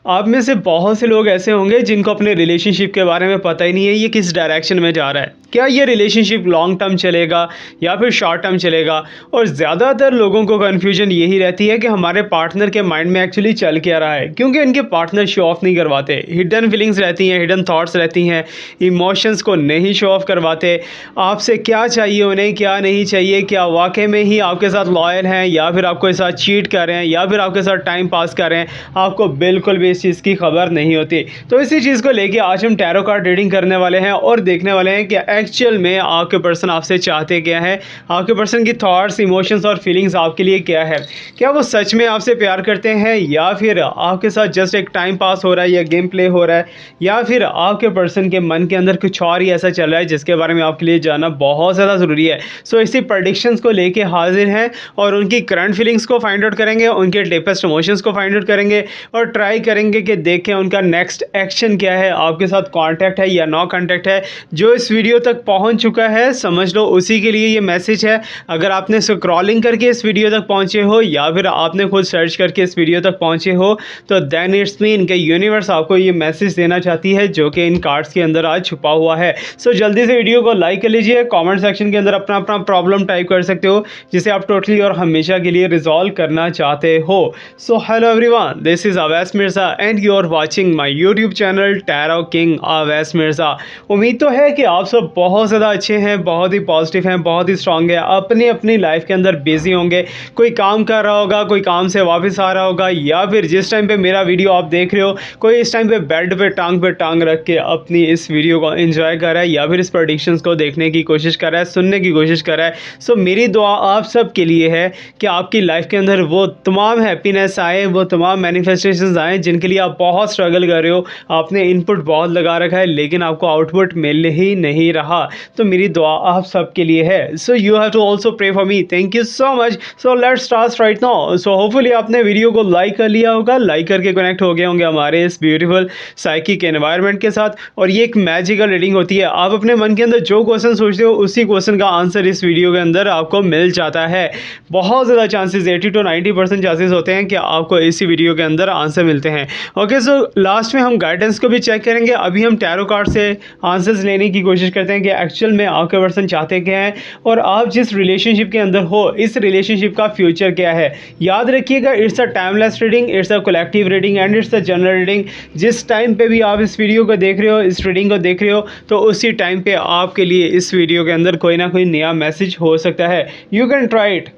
आप में से बहुत से लोग ऐसे होंगे जिनको अपने रिलेशनशिप के बारे में पता ही नहीं है ये किस डायरेक्शन में जा रहा है। क्या ये रिलेशनशिप लॉन्ग टर्म चलेगा या फिर शॉर्ट टर्म चलेगा? और ज़्यादातर लोगों को कन्फ्यूजन यही रहती है कि हमारे पार्टनर के माइंड में एक्चुअली चल क्या रहा है, क्योंकि उनके पार्टनर शो ऑफ नहीं करवाते। हिडन फीलिंग्स रहती हैं, हिडन थॉट्स रहती हैं, इमोशंस को नहीं शो ऑफ करवाते। आपसे क्या चाहिए उन्हें, क्या नहीं चाहिए, क्या वाकई में ही आपके साथ लॉयल हैं या फिर आपके साथ चीट कर रहे हैं या फिर आपके साथ टाइम पास कर रहे हैं, आपको बिल्कुल भी इस चीज़ की खबर नहीं होती। तो इसी चीज़ को लेके आज हम टैरो कार्ड रीडिंग करने वाले हैं और देखने वाले हैं कि एक्चुअल में आपके पर्सन आपसे चाहते क्या है, आपके पर्सन की थॉट्स, इमोशंस और फीलिंग्स आपके लिए क्या है। क्या वो सच में आपसे प्यार करते हैं या फिर आपके साथ जस्ट एक टाइम पास हो रहा है या गेम प्ले हो रहा है, या फिर आपके पर्सन के मन के अंदर कुछ और ही ऐसा चल रहा है जिसके बारे में आपके लिए जानना बहुत ज़्यादा ज़रूरी है। सो इसी प्रडिक्शंस को लेके हाजिर हैं और उनकी करंट फीलिंग्स को फाइंड आउट करेंगे, उनके डीपेस्ट इमोशंस को फाइंड आउट करेंगे और ट्राई करेंगे कि देखें उनका नेक्स्ट एक्शन क्या है, आपके साथ कांटेक्ट है या नो कांटेक्ट है। जो इस वीडियो तक पहुंच चुका है समझ लो उसी के लिए ये मैसेज है। अगर आपने स्क्रॉलिंग करके इस वीडियो तक पहुंचे हो या फिर आपने खुद सर्च करके इस वीडियो तक पहुंचे हो तो देन इट्स मीन कि यूनिवर्स आपको ये मैसेज देना चाहती है जो कि इन कार्ड्स के अंदर आज छुपा हुआ है। सो जल्दी से वीडियो को लाइक कर लीजिए, कमेंट सेक्शन के अंदर अपना अपना प्रॉब्लम टाइप कर सकते हो जिसे आप टोटली और हमेशा के लिए रिजॉल्व करना चाहते हो। So hello everyone, this is Awais Mirza and you are watching my YouTube channel tarot king Awais Mirza. उम्मीद तो है कि आप सब बहुत ज़्यादा अच्छे हैं, बहुत ही पॉजिटिव हैं, बहुत ही स्ट्रांग है, अपनी अपनी लाइफ के अंदर बिजी होंगे। कोई काम कर रहा होगा, कोई काम से वापस आ रहा होगा, या फिर जिस टाइम पे मेरा वीडियो आप देख रहे हो कोई इस टाइम पे बेड पे टांग रख के अपनी इस वीडियो को एंजॉय कर रहा है या फिर इस प्रेडिक्शंस को देखने की कोशिश कर रहा है, सुनने की कोशिश कर रहा है। सो मेरी दुआ आप सब के लिए है कि आपकी लाइफ के अंदर वो तमाम हैप्पीनेस आए, वो तमाम मैनिफेस्टेशंस आए जिनके लिए आप बहुत स्ट्रगल कर रहे हो। आपने इनपुट बहुत लगा रखा है लेकिन आपको आउटपुट मिल ही नहीं रहा। तो मेरी दुआ आप सब के लिए है। So you have to also pray for me. Thank you so much. So let's start right now. So hopefully आपने वीडियो को लाइक कर लिया होगा, लाइक करके कनेक्ट हो गए होंगे हमारे इस ब्यूटीफुल साइकिक एनवायरनमेंट के साथ। और ये एक मैजिकल रीडिंग होती है। आप अपने मन के अंदर जो क्वेश्चन सोचते हो उसी क्वेश्चन का आंसर इस वीडियो के अंदर आपको मिल जाता है। बहुत ज़्यादा चांसेस 80 to 90% चांसेस होते हैं कि आपको इसी वीडियो के अंदर आंसर मिलते हैं। ओके, सो लास्ट में हम गाइडेंस को भी चेक करेंगे। अभी हम टैरो कार्ड से आंसर्स लेने की कोशिश करते हैं कि एक्चुअल में आपके पर्सन चाहते क्या हैं और आप जिस रिलेशनशिप के अंदर हो इस रिलेशनशिप का फ्यूचर क्या है। याद रखिएगा, it's a timeless reading, it's a collective reading and it's a general reading. जिस टाइम पे भी आप इस वीडियो को देख रहे हो, इस रीडिंग को देख रहे हो, तो उसी टाइम पे आपके लिए इस वीडियो के अंदर कोई ना कोई नया मैसेज हो सकता है। You can try it.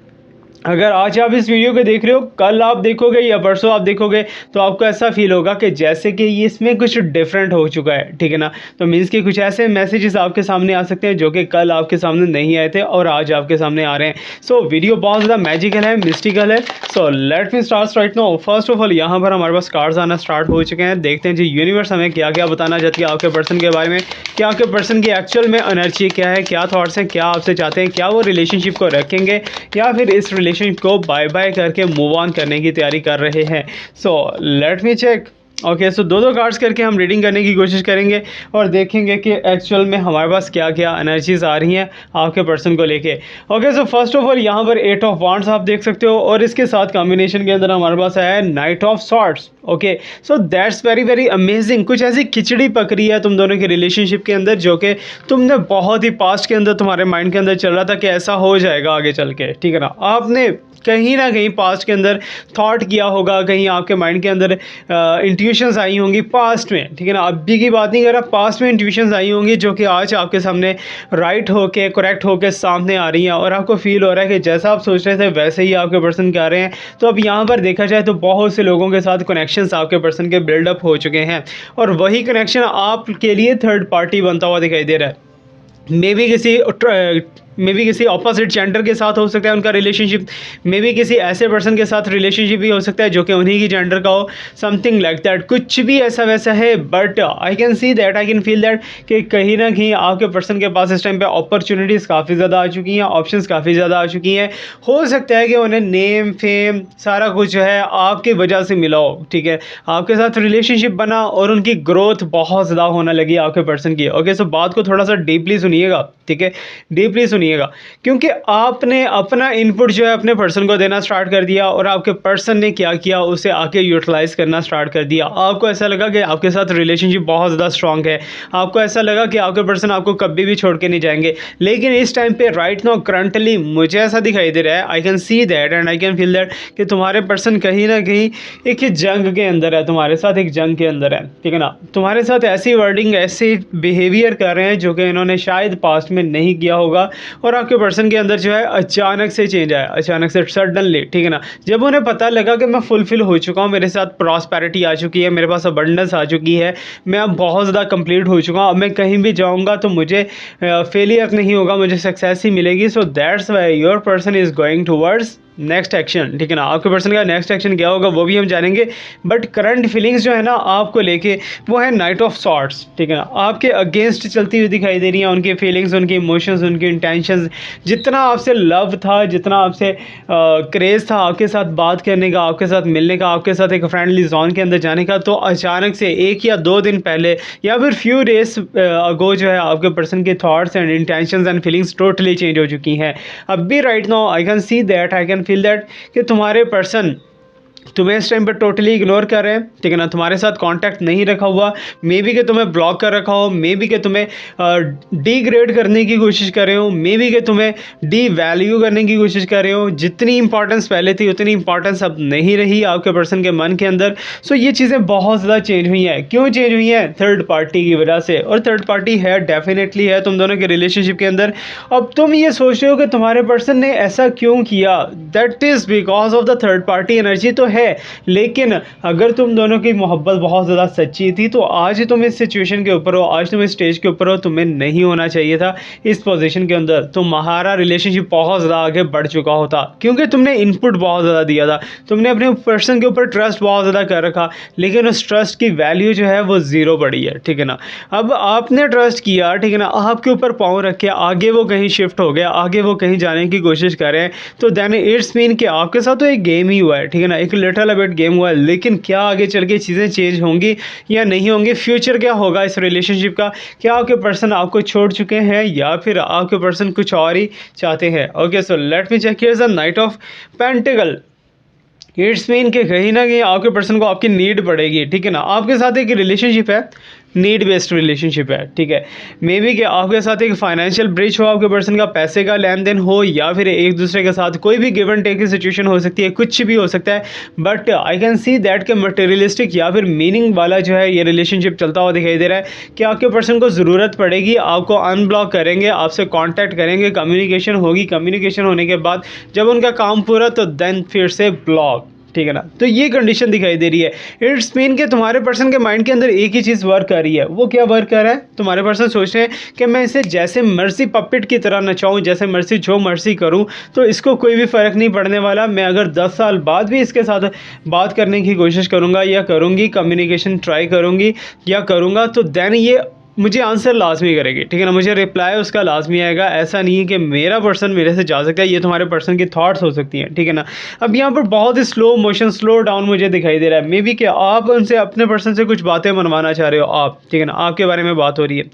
अगर आज आप इस वीडियो को देख रहे हो, कल आप देखोगे या परसों आप देखोगे तो आपको ऐसा फील होगा कि जैसे कि ये इसमें कुछ डिफरेंट हो चुका है, ठीक है ना। तो मीन्स कि कुछ ऐसे मैसेजेस आपके सामने आ सकते हैं जो कि कल आपके सामने नहीं आए थे और आज आपके सामने आ रहे हैं। सो वीडियो बहुत ज़्यादा मैजिकल है, मिस्टिकल है। So let me start right now. First of all यहाँ पर हमारे पास कार्ड्स आना स्टार्ट हो चुके हैं। देखते हैं जी यूनिवर्स हमें क्या क्या बताना चाहती है आपके पर्सन के बारे में। क्या आपके पर्सन की एक्चुअल में एनर्जी क्या है, क्या थॉट्स हैं, क्या आपसे चाहते हैं, क्या वो रिलेशनशिप को रखेंगे या फिर इस रिलेशनशिप को बाय बाय करके मूव ऑन करने की तैयारी कर रहे हैं। So let me check. Okay, so दो कार्ड्स करके हम रीडिंग करने की कोशिश करेंगे और देखेंगे कि एक्चुअल में हमारे पास क्या क्या एनर्जीज आ रही हैं आपके पर्सन को लेके। Okay, so first of all यहाँ पर 8 ऑफ वांड्स आप देख सकते हो और इसके साथ कॉम्बिनेशन के अंदर हमारे पास आया है night of swords. Okay, so that's very very amazing. कुछ ऐसी खिचड़ी पक रही है तुम दोनों के रिलेशनशिप के अंदर जो कि तुमने बहुत ही पास्ट के अंदर तुम्हारे माइंड के अंदर चल रहा था कि ऐसा हो जाएगा आगे चल के, ठीक है ना। आपने कहीं ना कहीं पास्ट के अंदर थॉट किया होगा, कहीं आपके माइंड के अंदर इंट्यूशंस आई होंगी पास्ट में, ठीक है ना। अभी की बात नहीं कर रहा, पास्ट में इंट्यूशंस आई होंगी जो कि आज आपके सामने राइट होके करेक्ट होके सामने आ रही हैं और आपको फील हो रहा है कि जैसा आप सोच रहे थे वैसे ही आपके पर्सन क्या रहे हैं। तो अब यहाँ पर देखा जाए तो बहुत से लोगों के साथ कनेक्शंस आपके पर्सन के बिल्डअप हो चुके हैं और वही कनेक्शन आपके लिए थर्ड पार्टी बनता हुआ दिखाई दे रहा है। मे बी किसी ऑपोजिट जेंडर के साथ हो सकता है उनका रिलेशनशिप, मे बी किसी ऐसे पर्सन के साथ रिलेशनशिप भी हो सकता है जो कि उन्हीं की जेंडर का हो, समथिंग लाइक दैट। कुछ भी ऐसा वैसा है, but I can see that, I can feel that कि कहीं ना कहीं आपके पर्सन के पास इस टाइम पे अपॉर्चुनिटीज़ काफ़ी ज़्यादा आ चुकी हैं, ऑप्शंस काफ़ी ज़्यादा आ चुकी हैं। हो सकता है कि उन्हें नेम फेम सारा कुछ जो है आपकी वजह से मिला हो, ठीक है। आपके साथ रिलेशनशिप बना और उनकी ग्रोथ बहुत ज़्यादा होने लगी आपके पर्सन की। ओके, सो बात को थोड़ा सा डीपली सुनिएगा, ठीक है, डीपली सुनिएगा। सुनिएगा, क्योंकि आपने अपना इनपुट जो है अपने पर्सन को देना स्टार्ट कर दिया और आपके पर्सन ने क्या किया उसे आके यूटिलाइज़ करना स्टार्ट कर दिया। आपको ऐसा लगा कि आपके साथ रिलेशनशिप बहुत ज़्यादा स्ट्रॉन्ग है, आपको ऐसा लगा कि आपके पर्सन आपको कभी भी छोड़ के नहीं जाएंगे, लेकिन इस टाइम पे राइट नाउ करंटली मुझे ऐसा दिखाई दे रहा है, आई can see that and I can feel that कि तुम्हारे पर्सन कहीं ना कहीं एक जंग के अंदर है, तुम्हारे साथ एक जंग के अंदर है, ठीक है ना। तुम्हारे साथ ऐसी वर्डिंग, ऐसे बिहेवियर कर रहे हैं जो कि इन्होंने शायद पास्ट में नहीं किया होगा, और आपके पर्सन के अंदर जो है अचानक से चेंज आया, अचानक से सडनली, ठीक है ना। जब उन्हें पता लगा कि मैं फुलफिल हो चुका हूँ, मेरे साथ प्रॉस्पेरिटी आ चुकी है, मेरे पास अबंडेंस आ चुकी है, मैं अब बहुत ज़्यादा कंप्लीट हो चुका हूँ, अब मैं कहीं भी जाऊँगा तो मुझे फेलियर नहीं होगा, मुझे सक्सेस ही मिलेगी। So that's why your person is going towards next action, ठीक है ना। आपके पर्सन का नेक्स्ट एक्शन क्या होगा वो भी हम जानेंगे, बट करंट फीलिंग्स जो है ना आपको लेके वो है नाइट ऑफ सॉर्ट्स, ठीक है ना। आपके अगेंस्ट चलती हुई दिखाई दे रही हैं उनकी फीलिंग्स, उनकी इमोशंस, उनकी इंटेंशंस। जितना आपसे लव था, जितना आपसे क्रेज़ था आपके साथ बात करने का, आपके साथ मिलने का, आपके साथ एक फ्रेंडली जोन के अंदर जाने का, तो अचानक से 1 या 2 दिन पहले या फिर फ्यू डेज अगो जो है आपके पर्सन के thoughts and intentions and feelings totally change हो चुकी हैं। अब भी right now I can see that, I can feel that कि तुम्हारे पर्सन तुम्हें इस टाइम पर टोटली इग्नोर कर रहे हैं, ठीक है ना। तुम्हारे साथ कांटेक्ट नहीं रखा हुआ, मे बी कि तुम्हें ब्लॉक कर रखा हो, मे बी कि तुम्हें डिग्रेड करने की कोशिश कर रहे हो, मे बी कि तुम्हें डी वैल्यू करने की कोशिश कर रहे हो। जितनी इंपॉर्टेंस पहले थी उतनी इंपॉर्टेंस अब नहीं रही आपके पर्सन के मन के अंदर। सो ये चीज़ें बहुत ज़्यादा चेंज हुई हैं। क्यों चेंज हुई हैं? थर्ड पार्टी की वजह से, और थर्ड पार्टी है, डेफिनेटली है तुम दोनों के रिलेशनशिप के अंदर। अब तुम ये सोच रहे हो कि तुम्हारे पर्सन ने ऐसा क्यों किया, that is because of the third party energy तो है, लेकिन अगर तुम दोनों की मोहब्बत बहुत ज़्यादा सच्ची थी तो आज तुम इस सिचुएशन के ऊपर हो, आज तुम इस स्टेज के ऊपर हो। तुम्हें नहीं होना चाहिए था इस पोजीशन के अंदर, तुम्हारा रिलेशनशिप बहुत ज़्यादा आगे बढ़ चुका होता, क्योंकि तुमने इनपुट बहुत ज़्यादा दिया था, तुमने अपने पर्सन के ऊपर ट्रस्ट बहुत ज़्यादा कर रखा, लेकिन उस ट्रस्ट की वैल्यू जो है वो ज़ीरो पड़ी है, ठीक है ना। अब आपने ट्रस्ट किया, ठीक है ना, आपके ऊपर पाँव रखे, आगे वो कहीं शिफ्ट हो गया, आगे वो कहीं जाने की कोशिश कर रहे हैं, तो देन इट्स मीन कि आपके साथ तो एक गेम ही हुआ है, ठीक है ना, एक लिटिल बिट गेम हुआ है। लेकिन क्या आगे चल के चीज़ें चेंज होंगी या नहीं होंगी, फ्यूचर क्या होगा इस रिलेशनशिप का, क्या आपके पर्सन आपको छोड़ चुके हैं या फिर आपके पर्सन कुछ और ही चाहते हैं। Okay, so let me check here the knight of pentacle. It's mean कि कहीं ना कहीं आपके पर्सन को आपकी नीड पड़ेगी, ठीक है ना। आपके साथ एक रिलेशनशिप है, नीड बेस्ड रिलेशनशिप है, ठीक है। मे बी कि आपके साथ एक फाइनेंशियल ब्रिज हो, आपके पर्सन का पैसे का लेन देन हो, या फिर एक दूसरे के साथ कोई भी गिव एंड टेक की सिचुएशन हो सकती है, कुछ भी हो सकता है। But I can see that के मटेरियलिस्टिक या फिर मीनिंग वाला जो है ये रिलेशनशिप चलता हुआ दिखाई दे रहा है कि आपके पर्सन को ज़रूरत पड़ेगी, आपको अनब्लॉक करेंगे, आपसे कॉन्टैक्ट करेंगे, कम्युनिकेशन होगी, कम्युनिकेशन होने के बाद जब उनका काम पूरा तो देन फिर से ब्लॉक, ठीक है ना। तो ये कंडीशन दिखाई दे रही है। इट्स मीन कि तुम्हारे पर्सन के माइंड के अंदर एक ही चीज़ वर्क कर रही है। वो क्या वर्क कर रहा है? तुम्हारे पर्सन सोच रहे हैं कि मैं इसे जैसे मर्जी पपेट की तरह नचाऊं, जैसे मर्जी जो मर्जी करूं, तो इसको कोई भी फ़र्क नहीं पड़ने वाला। मैं अगर 10 साल बाद भी इसके साथ बात करने की कोशिश करूँगा या करूँगी, कम्युनिकेशन ट्राई करूँगी या करूँगा, तो देन ये मुझे आंसर लाजमी करेगी, ठीक है ना, मुझे रिप्लाई उसका लाजमी आएगा। ऐसा नहीं है कि मेरा पर्सन मेरे से जा सकता है, ये तुम्हारे पर्सन की थॉट्स हो सकती हैं, ठीक है ना। अब यहाँ पर बहुत ही स्लो मोशन, स्लो डाउन मुझे दिखाई दे रहा है। मे बी कि आप उनसे, अपने पर्सन से कुछ बातें मनवाना चाह रहे हो आप, ठीक है ना, आपके बारे में बात हो रही है,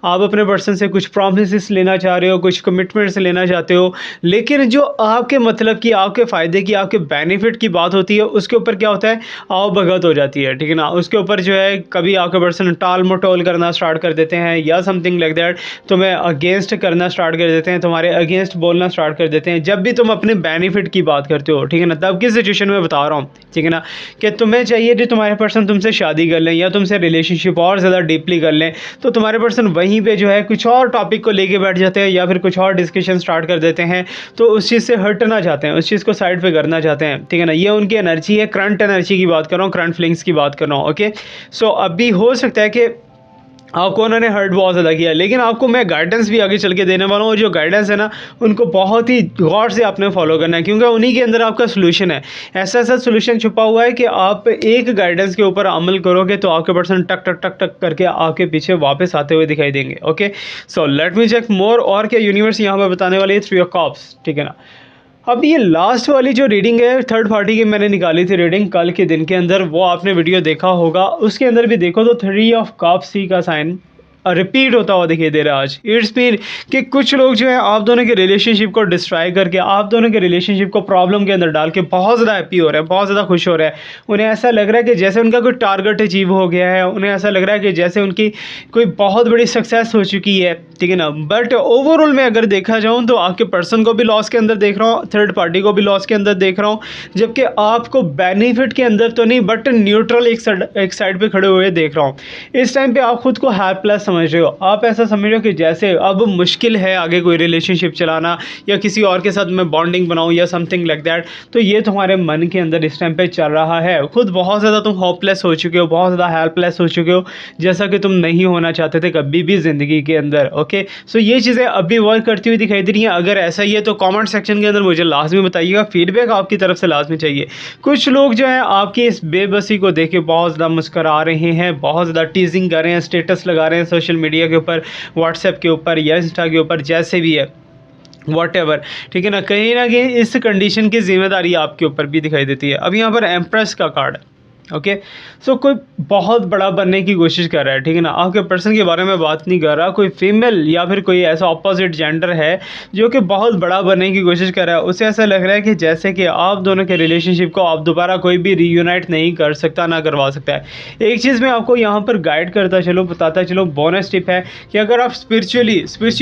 आप अपने पर्सन से कुछ प्रॉमिसेस लेना चाह रहे हो, कुछ कमिटमेंट्स लेना चाहते हो, लेकिन जो आपके मतलब की, आपके फ़ायदे की, आपके बेनिफिट की बात होती है, उसके ऊपर क्या होता है, आओ भगत हो जाती है, ठीक है ना। उसके ऊपर जो है कभी आपके पर्सन टाल मटोल करना स्टार्ट कर देते हैं या समथिंग लाइक दैट, तुम्हें अगेंस्ट करना स्टार्ट कर देते हैं, तुम्हारे अगेंस्ट बोलना स्टार्ट कर देते हैं जब भी तुम अपने बेनिफिट की बात करते हो, ठीक है ना। तब की सिचुएशन में बता रहा हूँ, ठीक है ना, कि तुम्हें चाहिए कि तुम्हारे पर्सन तुमसे शादी कर लें या तुमसे रिलेशनशिप और ज़्यादा डीपली कर लें, तो तुम्हारे पर्सन वहीं पे जो है कुछ और टॉपिक को लेके बैठ जाते हैं या फिर कुछ और डिस्कशन स्टार्ट कर देते हैं, तो उस चीज़ से हटना चाहते हैं, उस चीज़ को साइड पे करना चाहते हैं, ठीक है ना। ये उनकी एनर्जी है, करंट एनर्जी की बात कर रहा हूँ, करंट फीलिंग्स की बात कर रहा हूँ। ओके, सो अभी हो सकता है कि आपको उन्होंने हर्ट बहुत ज़्यादा किया, लेकिन आपको मैं गाइडेंस भी आगे चल के देने वाला हूँ, और जो गाइडेंस है ना उनको बहुत ही गौर से आपने फॉलो करना है, क्योंकि उन्हीं के अंदर आपका सोल्यूशन है। ऐसा ऐसा सोल्यूशन छुपा हुआ है कि आप एक गाइडेंस के ऊपर अमल करोगे तो आपके पर्सन टक टक टक टक करके आपके पीछे वापस आते हुए दिखाई देंगे। Okay, so let me check more, और क्या यूनिवर्स यहाँ पर बताने वाली है, 3 ऑफ कप्स, ठीक है ना। अब ये लास्ट वाली जो रीडिंग है थर्ड पार्टी की, मैंने निकाली थी रीडिंग कल के दिन के अंदर, वो आपने वीडियो देखा होगा, उसके अंदर भी देखो तो 3 ऑफ कप्स का साइन रिपीट होता हुआ दिखाई दे रहा है आज। इट्स मीन कि कुछ लोग जो है आप दोनों के रिलेशनशिप को डिस्ट्रॉय करके, आप दोनों के रिलेशनशिप को प्रॉब्लम के अंदर डाल के बहुत ज़्यादा हैप्पी हो रहे हैं, बहुत ज़्यादा खुश हो रहे हैं। उन्हें ऐसा लग रहा है कि जैसे उनका कोई टारगेट अचीव हो गया है, उन्हें ऐसा लग रहा है कि जैसे उनकी कोई बहुत बड़ी सक्सेस हो चुकी है, ठीक है ना। बट ओवरऑल में अगर देखा जाऊँ तो आपके पर्सन को भी लॉस के अंदर देख रहा हूँ, थर्ड पार्टी को भी लॉस के अंदर देख रहा हूँ, जबकि आपको बेनिफिट के अंदर तो नहीं बट न्यूट्रल एक साइड पे खड़े हुए देख रहा हूँ। इस टाइम पे आप खुद को हेल्पलेस समझ रहे हो, आप ऐसा समझ रहे हो कि जैसे अब मुश्किल है आगे कोई रिलेशनशिप चलाना या किसी और के साथ मैं बॉन्डिंग बनाऊं या समथिंग लाइक दैट। तो ये तुम्हारे मन के अंदर इस टाइम पे चल रहा है। खुद बहुत ज़्यादा तुम होपलेस हो चुके हो, बहुत ज़्यादा हेल्पलेस हो चुके हो, जैसा कि तुम नहीं होना चाहते थे कभी भी ज़िंदगी के अंदर। ओके, सो ये चीज़ें अभी वर्क करती हुई दिखाई दे रही हैं। अगर ऐसा ही है तो कॉमेंट सेक्शन के अंदर मुझे लाजमी बताइएगा, फीडबैक आपकी तरफ से लाजमी चाहिए। कुछ लोग जो है आपकी इस बेबसी को देख के बहुत ज़्यादा मुस्करा रहे हैं, बहुत ज़्यादा टीजिंग कर रहे हैं, स्टेटस लगा रहे हैं सोशल मीडिया के ऊपर, व्हाट्सएप के ऊपर या इंस्टा के ऊपर, जैसे भी है वॉटेवर, ठीक है ना कहीं इस कंडीशन की जिम्मेदारी आपके ऊपर भी दिखाई देती है। अब यहाँ पर एम्प्रेस का कार्ड है। ओके, सो कोई बहुत बड़ा बनने की कोशिश कर रहा है, ठीक है ना। आपके पर्सन के बारे में बात नहीं कर रहा, कोई फीमेल या फिर कोई ऐसा ऑपोजिट जेंडर है जो कि बहुत बड़ा बनने की कोशिश कर रहा है। उसे ऐसा लग रहा है कि जैसे कि आप दोनों के रिलेशनशिप को आप दोबारा कोई भी रीयूनाइट नहीं कर सकता, ना करवा सकता है। एक चीज़ मैं आपको यहाँ पर गाइड करता चलो, बताता चलो, बोनस टिप है कि अगर आप स्पिरिचुअली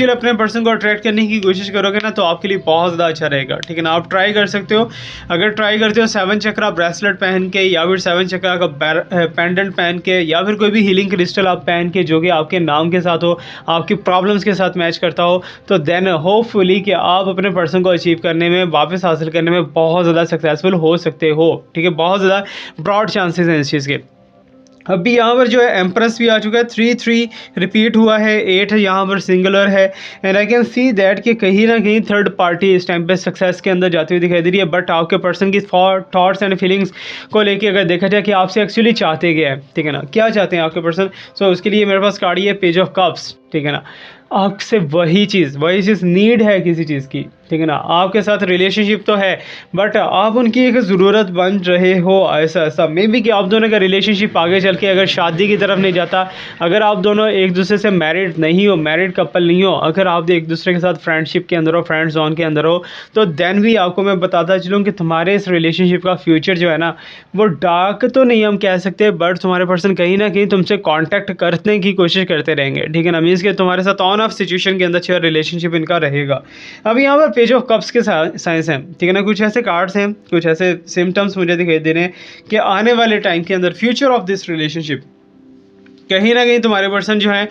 अपने पर्सन को अट्रैक्ट करने की कोशिश करोगे ना तो आपके लिए बहुत ज़्यादा अच्छा रहेगा, ठीक है ना। आप ट्राई कर सकते हो, अगर ट्राई करते हो 7 चक्रा ब्रेसलेट पहन के या फिर 7 चक्रा का पेंडेंट पहन के या फिर कोई भी हीलिंग क्रिस्टल आप पहन के जो कि आपके नाम के साथ हो, आपकी प्रॉब्लम्स के साथ मैच करता हो, तो देन होपफुली कि आप अपने पर्सन को अचीव करने में, वापस हासिल करने में बहुत ज़्यादा सक्सेसफुल हो सकते हो, ठीक है। बहुत ज़्यादा ब्रॉड चांसेस हैं इस चीज़ के। अभी यहाँ पर जो है एम्प्रेस भी आ चुका है, 3 रिपीट हुआ है, 8 यहाँ पर सिंगुलर है। And I can see that कि कहीं ना कहीं थर्ड पार्टी इस टाइम पे सक्सेस के अंदर जाती हुई दिखाई दे रही है। बट आपके पर्सन की थॉट्स एंड फीलिंग्स को लेके अगर देखा जाए कि आपसे एक्चुअली चाहते क्या है, ठीक है ना, क्या चाहते हैं आपके पर्सन। सो उसके लिए मेरे पास कार्ड है पेज ऑफ कप्स, ठीक है ना। आपसे वही चीज़ नीड है किसी चीज़ की, ठीक है ना। आपके साथ रिलेशनशिप तो है बट आप उनकी एक ज़रूरत बन रहे हो, ऐसा मे बी कि आप दोनों का रिलेशनशिप आगे चल के अगर शादी की तरफ नहीं जाता, अगर आप दोनों एक दूसरे से मैरिड नहीं हो, मैरिड कपल नहीं हो, अगर आप एक दूसरे के साथ फ्रेंडशिप के अंदर हो, फ्रेंड जोन के अंदर हो, तो देन भी आपको मैं बताता चलूँ कि तुम्हारे इस रिलेशनशिप का फ्यूचर जो है ना वो डार्क तो नहीं हम कह सकते, बट तुम्हारे पर्सन कहीं ना कहीं तुमसे कॉन्टैक्ट करने की कोशिश करते रहेंगे, ठीक है ना। मीन्स कि तुम्हारे साथ ऑन ऑफ सिचुएशन के अंदर अच्छा रिलेशनशिप इनका रहेगा। अब यहाँ पर पेज ऑफ कप्स के साइंस हैं, ठीक है ना। कुछ ऐसे कार्ड्स हैं, कुछ ऐसे सिम्टम्स मुझे दिखाई दे रहे हैं कि आने वाले टाइम के अंदर फ्यूचर ऑफ दिस रिलेशनशिप कहीं ना कहीं तुम्हारे पर्सन जो है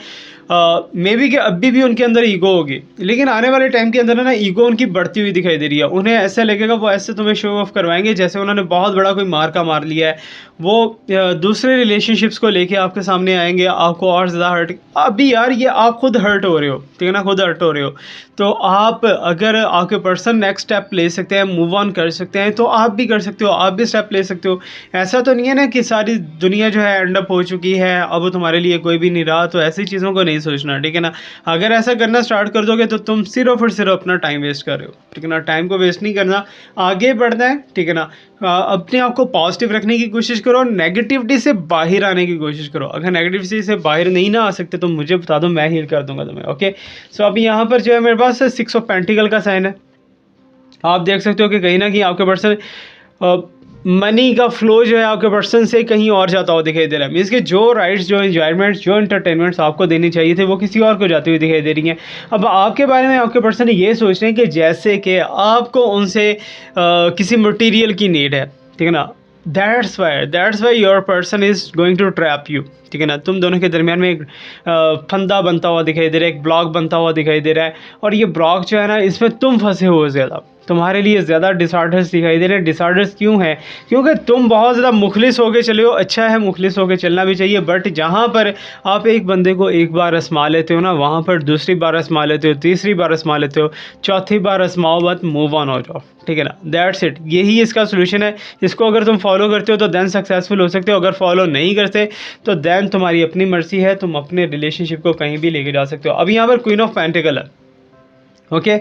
मे बी कि अभी भी उनके अंदर ईगो होगी, लेकिन आने वाले टाइम के अंदर ना ईगो उनकी बढ़ती हुई दिखाई दे रही है। उन्हें ऐसा लगेगा, वो ऐसे तुम्हें शो ऑफ करवाएंगे जैसे उन्होंने बहुत बड़ा कोई मार लिया है। वो दूसरे रिलेशनशिप्स को लेके आपके सामने आएंगे, आपको और ज़्यादा हर्ट। अभी यार ये आप खुद हर्ट हो रहे हो, ठीक है ना, खुद हर्ट हो रहे हो। तो आप अगर आपके पर्सन नेक्स्ट स्टेप ले सकते हैं, मूव ऑन कर सकते हैं, तो आप भी कर सकते हो, आप भी स्टेप ले सकते हो। ऐसा तो नहीं है ना कि सारी दुनिया जो है एंड अप हो चुकी है, अब तुम्हारे लिए कोई भी नहीं रहा, तो ऐसी चीज़ों को नहीं सोचना, ठीक है ना। अगर ऐसा करना स्टार्ट कर दोगे तो तुम सिर्फ और सिर्फ अपना टाइम वेस्ट कर रहे हो, ठीक है ना। टाइम को वेस्ट नहीं करना, आगे बढ़ना है, ठीक है ना। अपने आप को पॉजिटिव रखने की कोशिश करो, नेगेटिविटी से बाहर आने की कोशिश करो। अगर नेगेटिविटी से बाहर नहीं ना आ सकते तो मुझे बता दो, मैं हील कर दूंगा तुम्हें। ओके, सो अभी यहाँ पर जो है मेरे पास 6 ऑफ पेंटिकल का साइन है। आप देख सकते हो कि कहीं ना कहीं आपके पर्सन मनी का फ्लो जो है आपके पर्सन से कहीं और जाता हुआ दिखाई दे रहा है। मीन्स कि जो राइट्स, जो एंजॉयमेंट्स, जो एंटरटेनमेंट्स आपको देनी चाहिए थे वो किसी और को जाती हुई दिखाई दे रही हैं। अब आपके बारे में आपके पर्सन ये सोच रहे हैं कि जैसे कि आपको उनसे किसी मटेरियल की नीड है, ठीक है ना। That's why your person is going to trap you, ठीक है ना। तुम दोनों के दरमियान में एक फंदा बनता हुआ दिखाई दे रहा है, एक ब्लॉक बनता हुआ दिखाई दे रहा है। और ये ब्लॉक जो है ना, इसमें तुम फंसे हो ज़्यादा, तुम्हारे लिए ज़्यादा डिसऑर्डर्स दिखाई दे रहे हैं। डिसऑर्डर्स क्यों है? क्योंकि तुम बहुत ज़्यादा मुखलिस होके चले हो। अच्छा है, मुखलिस होके चलना भी चाहिए, बट जहाँ पर आप एक बंदे को एक बार आजमा लेते हो ना, वहाँ पर दूसरी बार आजमा लेते हो, तीसरी बार आजमा लेते हो, चौथी बार आजमाओ मत, मूव ऑन हो जाओ, ठीक है ना। दैट्स इट, यही इसका सोल्यूशन है। इसको अगर तुम फॉलो करते हो तो देन सक्सेसफुल हो सकते हो, अगर फॉलो नहीं करते तो देन तुम्हारी अपनी मर्जी है, तुम अपने रिलेशनशिप को कहीं भी लेके जा सकते हो। अब यहाँ पर क्वीन ऑफ पेंटिकल है। ओके,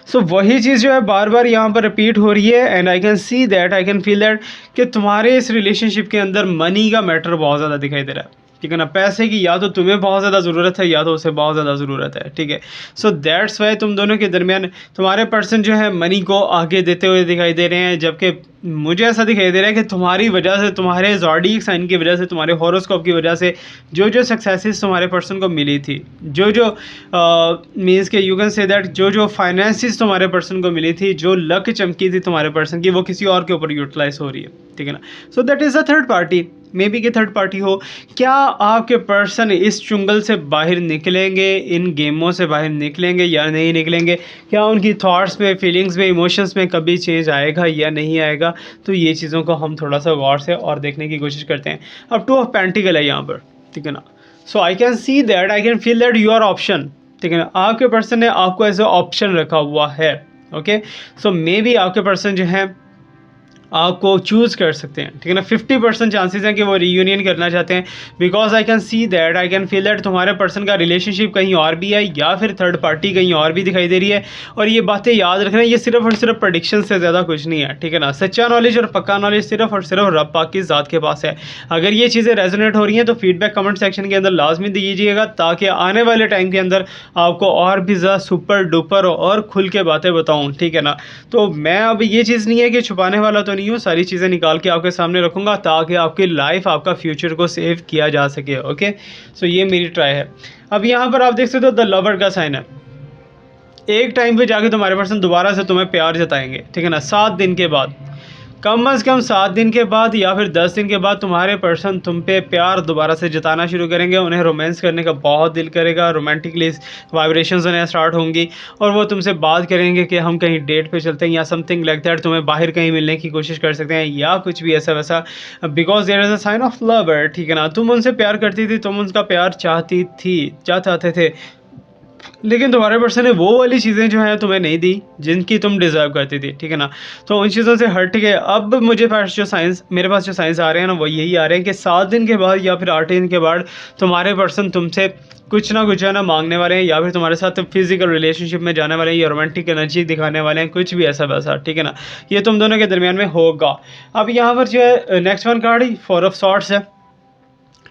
सो वही चीज़ जो है बार बार यहाँ पर रिपीट हो रही है। And I can see that, I can feel that कि तुम्हारे इस रिलेशनशिप के अंदर मनी का मैटर बहुत ज़्यादा दिखाई दे रहा है, ठीक है ना, पैसे की या तो तुम्हें बहुत ज़्यादा ज़रूरत है या तो उसे बहुत ज़्यादा ज़रूरत है, ठीक है। सो दैट्स वाई तुम दोनों के दरमियान तुम्हारे पर्सन जो है मनी को आगे देते हुए दिखाई दे रहे हैं, जबकि मुझे ऐसा दिखाई दे रहा है कि तुम्हारी वजह से, तुम्हारे ज़ोडिएक साइन की वजह से, तुम्हारे हॉरोस्कोप की वजह से जो जो सक्सेसेस तुम्हारे पर्सन को मिली थी, जो जो मीन्स के यू कैन से दैट जो जो फाइनेंसिस तुम्हारे पर्सन को मिली थी, जो लक चमकी थी तुम्हारे पर्सन की, वो किसी और के ऊपर यूटिलाइज हो रही है, ठीक है ना। So that is a third party, may be के थर्ड पार्टी हो। क्या आपके पर्सन इस चुंगल से बाहर निकलेंगे, इन गेमों से बाहर निकलेंगे या नहीं निकलेंगे? क्या उनकी थॉट्स में, फीलिंग्स में, इमोशंस में कभी चेंज आएगा या नहीं आएगा? तो ये चीज़ों को हम थोड़ा सा गौर से और देखने की कोशिश करते हैं। अब टू ऑफ पेंटिकल है यहाँ पर, ठीक है ना। So I can see that, I can feel that your option, ठीक है ना, आपके पर्सन ने आपको एज ए ऑप्शन रखा हुआ है। ओके, सो मे बी आपके पर्सन जो है आपको चूज़ कर सकते हैं, ठीक है ना। 50% चांसेस हैं कि वो रीयूनियन करना चाहते हैं, because I can see that, I can feel that तुम्हारे पर्सन का रिलेशनशिप कहीं और भी है या फिर थर्ड पार्टी कहीं और भी दिखाई दे रही है। और ये बातें याद रखना, ये सिर्फ और सिर्फ प्रेडिक्शन से ज़्यादा कुछ नहीं है, ठीक है ना। सच्चा नॉलेज और पक्का नॉलेज सिर्फ और सिर्फ रब पाक की ज़ात के पास है। अगर ये चीज़ें रेजोनेट हो रही हैं तो फीडबैक कमेंट सेक्शन के अंदर लाजमी दीजिएगा, ताकि आने वाले टाइम के अंदर आपको और भी ज़्यादा सुपर डुपर और खुल के बातें बताऊँ, ठीक है ना। तो मैं अब ये चीज़ नहीं है कि छुपाने वाला तो नहीं हूँ, सारी चीज़ें निकाल के आपके सामने रखूँगा ताकि आपकी लाइफ, आपका फ्यूचर को सेव किया जा सके। ओके, सो ये मेरी ट्राई है। अब यहाँ पर आप देख सकते हो द लवर का साइन है। एक टाइम पे जाके तुम्हारे पर्सन दोबारा से तुम्हें प्यार जताएंगे, ठीक है ना, 7 दिन के बाद, कम अज़ कम 7 दिन के बाद या फिर 10 दिन के बाद तुम्हारे पर्सन तुम पे प्यार दोबारा से जताना शुरू करेंगे। उन्हें रोमांस करने का बहुत दिल करेगा, रोमांटिकली वाइब्रेशंस उन्हें स्टार्ट होंगी और वो तुमसे बात करेंगे कि हम कहीं डेट पे चलते हैं या समथिंग लाइक दैट, तुम्हें बाहर कहीं मिलने की कोशिश कर सकते हैं या कुछ भी ऐसा वैसा, because there is a sign of lover, ठीक है ना। तुम उनसे प्यार करती थी, तुम उनका प्यार चाहती थी, चाहते थे, लेकिन तुम्हारे पर्सन ने वो वाली चीज़ें जो हैं तुम्हें नहीं दी जिनकी तुम डिज़र्व करती थी, ठीक है ना। तो उन चीज़ों से हट के अब मेरे पास जो साइंस आ रहे हैं ना, वो यही आ रहे हैं कि 7 दिन के बाद या फिर 8 दिन के बाद तुम्हारे पर्सन तुमसे कुछ ना कुछ है ना मांगने वाले हैं, या फिर तुम्हारे साथ फिजिकल रिलेशनशिप में जाने वाले हैं या रोमांटिक एनर्जी दिखाने वाले हैं, कुछ भी ऐसा वैसा, ठीक है ना। ये तुम दोनों के दरमियान में होगा। अब यहाँ पर जो है next one card he 4 of swords है,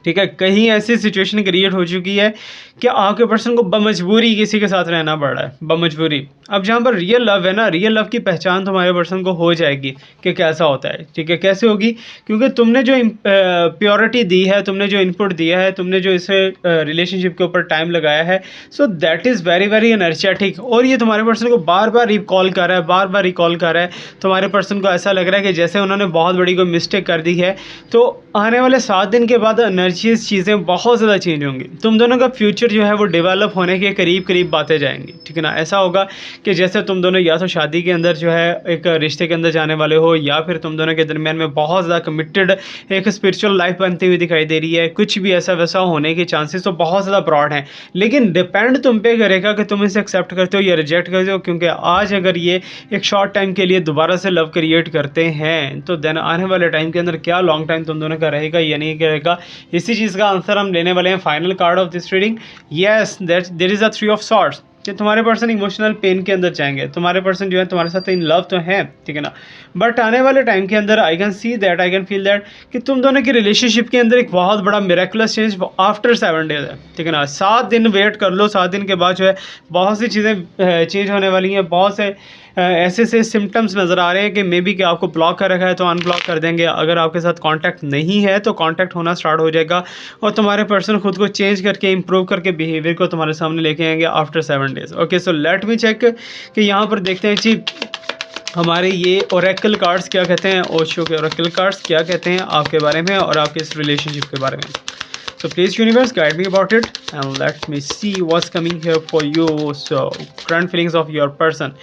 ठीक है। कहीं ऐसी सिचुएशन क्रिएट हो चुकी है कि आपके पर्सन को बमजबूरी किसी के साथ रहना पड़ रहा है, बमजबूरी। अब जहाँ पर रियल लव है ना, रियल लव की पहचान तुम्हारे पर्सन को हो जाएगी कि कैसा होता है, ठीक है। कैसे होगी? क्योंकि तुमने जो प्योरिटी दी है, तुमने जो इनपुट दिया है, तुमने जो इस रिलेशनशिप के ऊपर टाइम लगाया है, so that is very very energetic. और ये तुम्हारे पर्सन को बार बार रिकॉल कर रहा है, बार बार रिकॉल कर रहा है। तुम्हारे पर्सन को ऐसा लग रहा है कि जैसे उन्होंने बहुत बड़ी कोई मिस्टेक कर दी है। तो आने वाले 7 दिन के बाद एनर्जीज, चीज़ें बहुत ज़्यादा चेंज होंगी। तुम दोनों का फ्यूचर जो है वो डेवलप होने के करीब करीब बातें जाएंगी, ठीक है ना। ऐसा होगा कि जैसे तुम दोनों या तो शादी के अंदर जो है एक रिश्ते के अंदर जाने वाले हो, या फिर तुम दोनों के दरमियान में बहुत ज़्यादा कमिटेड एक स्पिरिचुअल लाइफ बनती हुई दिखाई दे रही है। कुछ भी ऐसा वैसा होने के चांसेस तो बहुत ज़्यादा ब्रॉड हैं, लेकिन डिपेंड तुम पे करेगा कि तुम इसे एक्सेप्ट करते हो या रिजेक्ट करते हो। क्योंकि आज अगर ये एक शॉर्ट टाइम के लिए दोबारा से लव क्रिएट करते हैं, तो देन आने वाले टाइम के अंदर क्या लॉन्ग टाइम तुम दोनों का रहेगा या नहीं रहेगा, इसी चीज़ का आंसर हम लेने वाले हैं final card of this reading. Yes, that there is a 3 of swords, कि तुम्हारे पर्सन इमोशनल पेन के अंदर जाएंगे। तुम्हारे पर्सन जो है तुम्हारे साथ इन लव तो हैं, ठीक है ना, बट आने वाले टाइम के अंदर आई can see that, I can feel that कि तुम दोनों की रिलेशनशिप के अंदर एक बहुत बड़ा मिरेकुलस चेंज आफ्टर 7 डेज है, ठीक है ना। 7 दिन वेट कर लो, 7 दिन के बाद जो है बहुत सी चीज़ें चेंज होने वाली हैं। बहुत से ऐसे से सिम्टम्स नज़र आ रहे हैं कि मे बी कि आपको ब्लॉक कर रखा है तो अनब्लॉक कर देंगे। अगर आपके साथ कांटेक्ट नहीं है तो कांटेक्ट होना स्टार्ट हो जाएगा, और तुम्हारे पर्सन खुद को चेंज करके, इंप्रूव करके बिहेवियर को तुम्हारे सामने लेके आएंगे after 7 days. Okay, so let me check कि यहाँ पर देखते हैं जी हमारे ये ओरेकल कार्ड्स क्या कहते हैं, ओशो के ओरेकल कार्ड्स क्या कहते हैं आपके बारे में और आपके इस रिलेशनशिप के बारे में। So please universe guide me about it and let me see what's coming here for you. So current feelings of your person.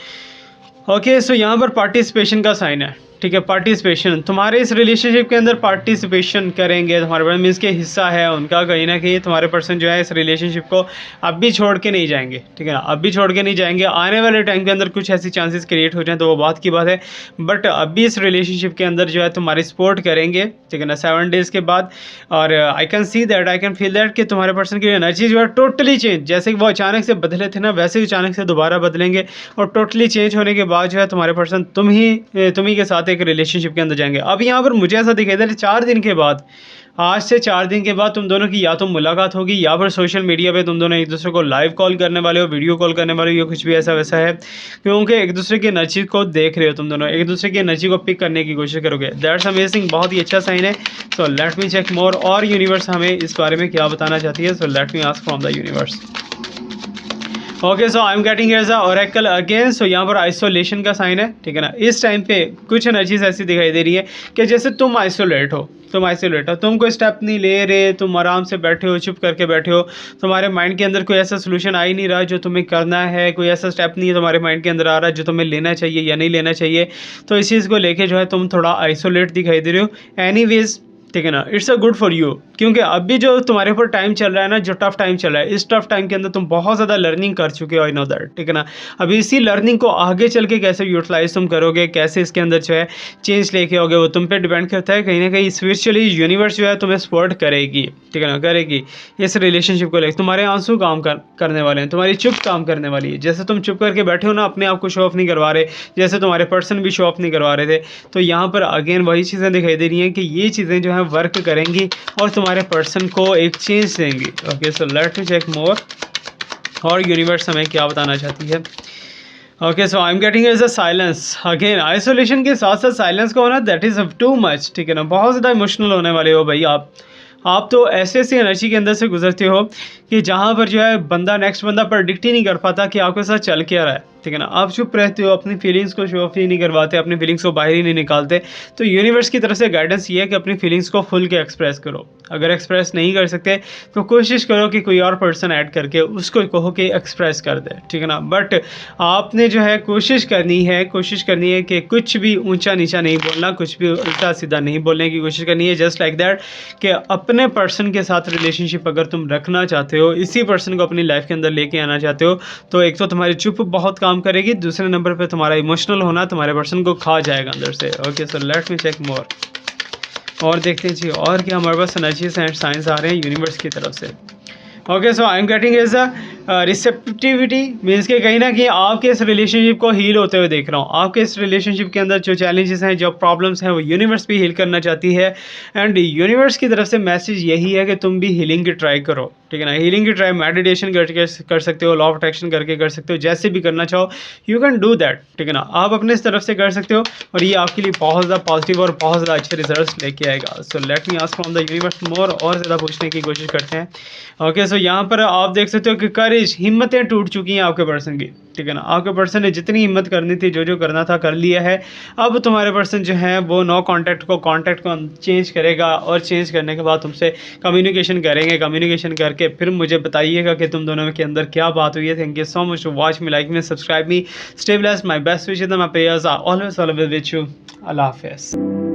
Okay, so यहाँ पर पार्टिसिपेशन का साइन है, ठीक है। पार्टिसिपेशन, तुम्हारे इस रिलेशनशिप के अंदर पार्टिसिपेशन करेंगे तुम्हारे पर्सन, मीन्स के हिस्सा है उनका कहीं ना कहीं। तुम्हारे पर्सन जो है इस रिलेशनशिप को अब भी छोड़ के नहीं जाएंगे, ठीक है ना, अब भी छोड़ के नहीं जाएंगे। आने वाले टाइम के अंदर कुछ ऐसी चांसेस क्रिएट हो जाएं तो वो बात की बात है, बट अब भी इस रिलेशनशिप के अंदर जो है तुम्हारी सपोर्ट करेंगे, ठीक है ना, 7 डेज़ के बाद। और आई can see that, I can feel that कि तुम्हारे पर्सन की एनर्जी जो है टोटली चेंज, जैसे कि वो अचानक से बदले थे ना, वैसे ही अचानक से दोबारा बदलेंगे। और टोटली चेंज होने के बाद जो है तुम्हारे पर्सन तुम ही के साथ साथ एक रिलेशनशिप के अंदर जाएंगे। अब यहाँ पर मुझे ऐसा दिखाई दे रहा है 4 दिन के बाद, आज से 4 दिन के बाद तुम दोनों की या तो मुलाकात होगी या फिर सोशल मीडिया पे तुम दोनों एक दूसरे को लाइव कॉल करने वाले हो, वीडियो कॉल करने वाले हो, या कुछ भी ऐसा वैसा है, क्योंकि एक दूसरे की एनर्जी को देख रहे हो, तुम दोनों एक दूसरे की एनर्जी को पिक करने की कोशिश करोगे। दैट्स अमेजिंग, बहुत ही अच्छा साइन है। So let me check more, और यूनिवर्स हमें इस बारे में क्या बताना चाहती है। So let me ask from the universe. Okay, so I am getting as a oracle again. So यहाँ पर आइसोलेशन का साइन है, ठीक है ना। इस टाइम पे कुछ एनर्जीज ऐसी दिखाई दे रही है कि जैसे तुम आइसोलेट हो, तुम कोई स्टेप नहीं ले रहे, तुम आराम से बैठे हो, चुप करके बैठे हो, तुम्हारे माइंड के अंदर कोई ऐसा सोल्यूशन आ ही नहीं रहा जो तुम्हें करना है, कोई ऐसा स्टेप नहीं है तुम्हारे माइंड के अंदर आ रहा है जो तुम्हें लेना चाहिए या नहीं लेना चाहिए। तो इस चीज़ को लेके जो है तुम थोड़ा आइसोलेट दिखाई दे रहे हो। एनीवेज, ठीक है ना, it's a good for you, क्योंकि अभी जो तुम्हारे ऊपर टाइम चल रहा है ना, जो टफ टाइम चल रहा है, इस टफ टाइम के अंदर तुम बहुत ज़्यादा लर्निंग कर चुके हो, आई नो दैट, ठीक है ना। अभी इसी लर्निंग को आगे चल के कैसे यूटिलाइज तुम करोगे, कैसे इसके अंदर जो है चेंज लेके आओगे, वो तुम पे डिपेंड करता है। कहीं ना कहीं स्पिरिचुअली यूनिवर्स जो है तुम्हें सपोर्ट करेगी, ठीक है ना, करेगी इस रिलेशनशिप को लेकर। तुम्हारे आंसू काम करने वाले हैं, तुम्हारी चुप काम करने वाली है। जैसे तुम चुप करके बैठे हो ना, अपने आप को शो ऑफ नहीं करवा रहे, जैसे तुम्हारे पर्सन भी शो ऑफ नहीं करवा रहे थे, तो यहाँ पर अगेन वही चीज़ें दिखाई दे रही हैं कि ये चीज़ें जो है वर्क करेंगी और तुम्हारे पर्सन को एक चेंज देंगी। Okay, so let me check more, और यूनिवर्स हमें क्या बताना चाहती है। Okay, so I am getting as a silence again. Isolation के साथ साथ साइलेंस को होना, दैट इज़ टू मच, ठीक है ना। बहुत ज़्यादा इमोशनल होने वाले हो भाई आप तो ऐसे ऐसी एनर्जी के अंदर से गुजरते हो कि जहाँ पर जो है नेक्स्ट बंदा प्रेडिक्ट ही नहीं कर पाता कि आपके साथ चल क्या रहा है, ठीक है ना। आप चुप रहते हो, अपनी फीलिंग्स को शो ऑफ ही नहीं करवाते, अपनी फीलिंग्स को बाहर ही नहीं निकालते। तो यूनिवर्स की तरफ से गाइडेंस ये है कि अपनी फीलिंग्स को खुल के एक्सप्रेस करो। अगर एक्सप्रेस नहीं कर सकते तो कोशिश करो कि कोई और पर्सन ऐड करके उसको कहो कि एक्सप्रेस कर दे, ठीक है ना। बट आपने जो है कोशिश करनी है कि कुछ भी ऊंचा नीचा नहीं बोलना, कुछ भी उल्टा सीधा नहीं बोलने की कोशिश करनी है। जस्ट लाइक दैट, कि अपने पर्सन के साथ रिलेशनशिप अगर तुम रखना चाहते हो, इसी पर्सन को अपनी लाइफ के अंदर लेके आना चाहते हो, तो एक तो तुम्हारी चुप बहुत काम करेगी, दूसरे नंबर पे तुम्हारा इमोशनल होना तुम्हारे पर्सन को खा जाएगा अंदर से। Okay, so let me check more, और देखते हैं जी और क्या हमारे पास एनर्जीज एंड साइंस आ रहे हैं यूनिवर्स की तरफ से। Okay, so I am getting as a receptivity, means कि कहीं ना कहीं आपके इस रिलेशनशिप को हील होते हुए देख रहा हूँ। आपके इस रिलेशनशिप के अंदर जो चैलेंजेस हैं, जो प्रॉब्लम्स हैं, वो यूनिवर्स भी हील करना चाहती है। एंड यूनिवर्स की तरफ से मैसेज यही है कि तुम भी हीलिंग की ट्राई करो, ठीक है ना। हीलिंग की ट्राई मेडिटेशन करके कर सकते हो, लॉ ऑफ अट्रैक्शन करके कर सकते हो, जैसे भी करना चाहो यू कैन डू दैट, ठीक है ना। आप अपने इस तरफ से कर सकते हो और ये आपके लिए बहुत ज़्यादा पॉजिटिव और बहुत ज़्यादा अच्छे रिजल्ट्स लेके आएगा। So let me ask from the universe more, और ज़्यादा पूछने की कोशिश करते हैं। ओके, सो यहाँ पर आप देख सकते हो कि करेज, हिम्मतें टूट चुकी हैं आपके पर्सन की, ठीक है ना। आपके पर्सन ने जितनी हिम्मत करनी थी, जो करना था कर लिया है। अब तुम्हारे पर्सन जो है वो नो कॉन्टैक्ट को चेंज करेगा, और चेंज करने के बाद तुमसे कम्युनिकेशन करेंगे। कम्युनिकेशन करके फिर मुझे बताइएगा कि तुम दोनों के अंदर क्या बात हुई है। Thank you so much to watch me, like me, subscribe me, stay blessed, my best wishes, my prayers are always with you. अल्लाह हाफिज़।